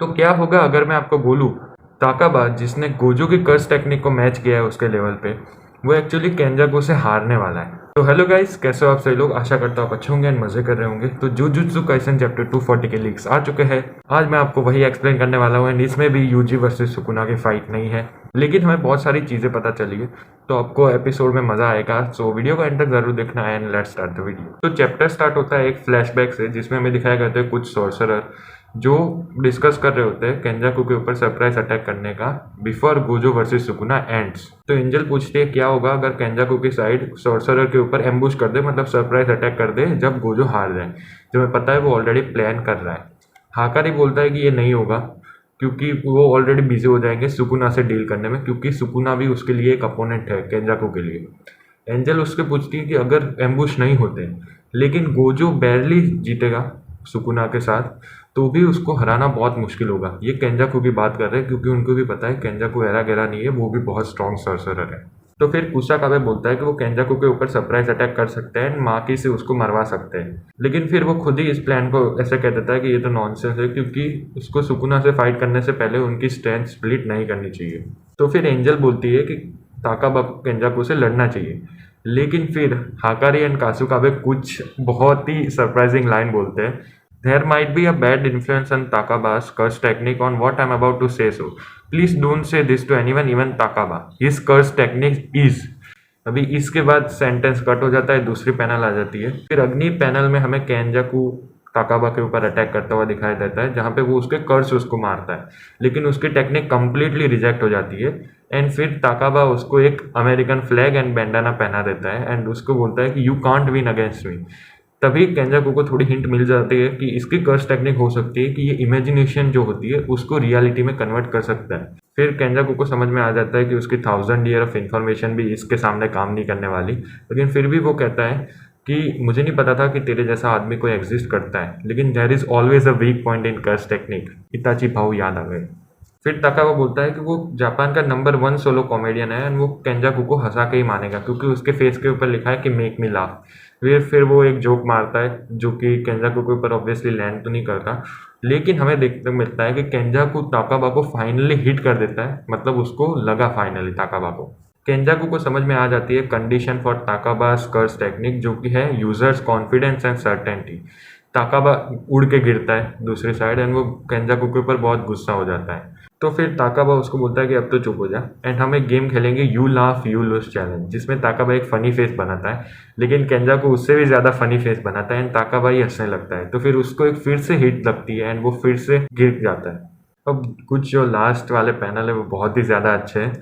तो क्या होगा अगर मैं आपको बोलूँ ताकाबा जिसने गोजो की कर्स टेक्निक को मैच किया है उसके लेवल पे, वो एक्चुअली केंजाकू से हारने वाला है। तो हेलो गाइस, कैसे हो आप सभी लोग? आशा करता हूँ आप अच्छे होंगे एंड मजे कर रहे होंगे। तो जुजुत्सु काइसन चैप्टर 240 के लीक्स आ चुके हैं। आज मैं आपको वही एक्सप्लेन करने वाला हूँ एंड इसमें भी यूजी वर्सेस सुकुना की फाइट नहीं है, लेकिन हमें बहुत सारी चीज़ें पता चली है, तो आपको एपिसोड में मजा आएगा। सो वीडियो को एंड तक जरूर देखना है and let's start the video. तो चैप्टर स्टार्ट होता है एक फ्लैशबैक से, जिसमें हमें दिखाया गया था कुछ सॉर्सरर जो डिस्कस कर रहे होते हैं केंजाकू के ऊपर सरप्राइज अटैक करने का before Gojo versus Sukuna ends. तो एंजल पूछती है क्या होगा अगर केंजाकू की साइड सॉर्सरर के ऊपर एम्बुश कर दे, मतलब सरप्राइज अटैक कर दे जब गोजो हार जाए। जो हमें पता है वो ऑलरेडी प्लान कर रहा है। हाकारी बोलता है कि ये नहीं होगा क्योंकि वो ऑलरेडी बिजी हो जाएंगे सुकुना से डील करने में, क्योंकि सुकुना भी उसके लिए एक अपोनेंट है केंजाकू के लिए। एंजल उसके पूछती है कि अगर एम्बुश नहीं होते लेकिन गोजो बैरली जीतेगा सुकुना के साथ, तो भी उसको हराना बहुत मुश्किल होगा। ये केंजाकू की बात कर रहे हैं क्योंकि उनको भी पता है केंजाकू एरा गहरा नहीं है, वो भी बहुत स्ट्रॉन्ग सॉर्सरर है। तो फिर कुसाकाबे बोलता है कि वो केंजाकू के ऊपर सरप्राइज अटैक कर सकते हैं, माकी से उसको मरवा सकते हैं, लेकिन फिर वो खुद ही इस प्लान को ऐसे कह देता है कि ये तो नॉनसेंस है क्योंकि उसको सुकुना से फाइट करने से पहले उनकी स्ट्रेंथ स्प्लिट नहीं करनी चाहिए। तो फिर एंजल बोलती है कि ताकाबा केंजाकू से लड़ना चाहिए, लेकिन फिर हाकारी एंड कासुकाबे कुछ बहुत ही सरप्राइजिंग लाइन बोलते हैं। There might be a bad influence on Takaba's curse technique on what I'm about to say, so please don't say this to anyone, even Takaba. His curse technique is। अभी इसके बाद sentence cut हो जाता है, दूसरी panel आ जाती है। फिर अगली पैनल में हमें केंजाकू ताकाबा के ऊपर अटैक करता हुआ दिखाई देता है, जहाँ पे वो उसके कर्स उसको मारता है, लेकिन उसकी टेक्निक कंप्लीटली रिजेक्ट हो जाती है। एंड फिर ताकाबा उसको एक अमेरिकन फ्लैग एंड बैंडाना पहना देता है एंड उसको बोलता है कि you can't win against me. तभी केंजाकू को थोड़ी हिंट मिल जाती है कि इसकी कर्स टेक्निक हो सकती है कि ये इमेजिनेशन जो होती है उसको रियलिटी में कन्वर्ट कर सकता है। फिर केंजाकू को समझ में आ जाता है कि उसकी 1000 ईयर ऑफ इन्फॉर्मेशन भी इसके सामने काम नहीं करने वाली, लेकिन फिर भी वो कहता है कि मुझे नहीं पता था कि तेरे जैसा आदमी कोई एग्जिस्ट करता है, लेकिन there is always a weak point in curse technique. Itachi भाव याद आ गए। फिर ताकाबा बोलता है कि वो जापान का नंबर 1 सोलो कॉमेडियन है एंड वो केंजाकू को हंसा के ही मानेगा क्योंकि उसके फेस के ऊपर लिखा है कि मेक मी लाफ। फिर वो एक जोक मारता है जो कि केंजाकू के ऊपर ऑब्वियसली लैंड तो नहीं करता, लेकिन हमें देखने को मिलता है कि केंजाकू ताकाबा को फाइनली हिट कर देता है, मतलब उसको लगा फाइनली ताकाबा को। केंजाकू को समझ में आ जाती है कंडीशन फॉर ताकाबास कर्स टेक्निक, जो कि है यूजर्स कॉन्फिडेंस एंड सर्टेनिटी। ताकाबा उड़ के गिरता है दूसरी साइड एंड वो केंजाकू के ऊपर बहुत गुस्सा हो जाता है। तो फिर ताकाबा उसको बोलता है कि अब तो चुप हो जा एंड हम एक गेम खेलेंगे you laugh you lose challenge, जिसमें ताकाबा एक फनी फेस बनाता है, लेकिन केंजाकू उससे भी ज़्यादा फनी फेस बनाता है एंड ताकाबा ही हंसने लगता है। तो फिर उसको एक फिर से हिट लगती है एंड वो फिर से गिर जाता है। अब कुछ जो लास्ट वाले पैनल है वो बहुत ही ज़्यादा अच्छे हैं,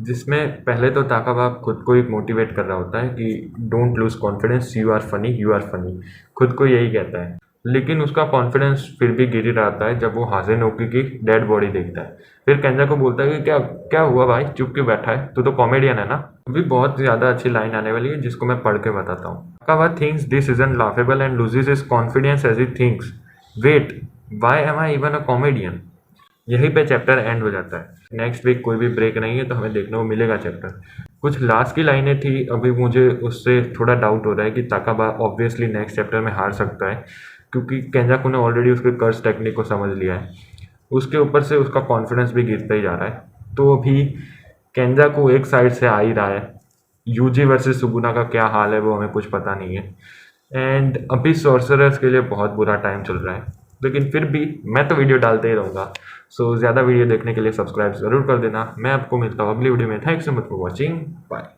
जिसमें पहले तो ताकाबा खुद को एक मोटिवेट कर रहा होता है कि don't lose confidence, you are funny, you are funny, खुद को यही कहता है, लेकिन उसका कॉन्फिडेंस फिर भी गिर रहता है जब वो हाजेनोकी की डेड बॉडी देखता है। फिर केंजाकू बोलता है कि क्या क्या हुआ भाई, चुप क्यों बैठा है, तू तो कॉमेडियन है ना। अभी बहुत ज़्यादा अच्छी लाइन आने वाली है जिसको मैं पढ़ के बताता हूँ। Takaba thinks this isn't laughable and loses his confidence as he thinks wait why am I even a comedian. यहीं पे चैप्टर एंड हो जाता है। नेक्स्ट वीक कोई भी ब्रेक नहीं है तो हमें देखने को मिलेगा चैप्टर। कुछ लास्ट की लाइनें थी, अभी मुझे उससे थोड़ा डाउट हो रहा है कि ताकाबा ऑब्वियसली नेक्स्ट चैप्टर में हार सकता है क्योंकि केंजाकू ने ऑलरेडी उसके कर्स टेक्निक को समझ लिया है। उसके ऊपर से उसका कॉन्फिडेंस भी गिरता ही जा रहा है। तो अभी केंजाकू एक साइड से आ ही रहा है। यूजी वर्सेस सुगुना का क्या हाल है वो हमें कुछ पता नहीं है एंड अभी सॉर्सरर्स के लिए बहुत बुरा टाइम चल रहा है, लेकिन फिर भी मैं तो वीडियो डालते ही रहूँगा। सो ज़्यादा वीडियो देखने के लिए सब्सक्राइब ज़रूर कर देना। मैं आपको मिलता हूँ अगली वीडियो में। Thanks so much for watching, bye.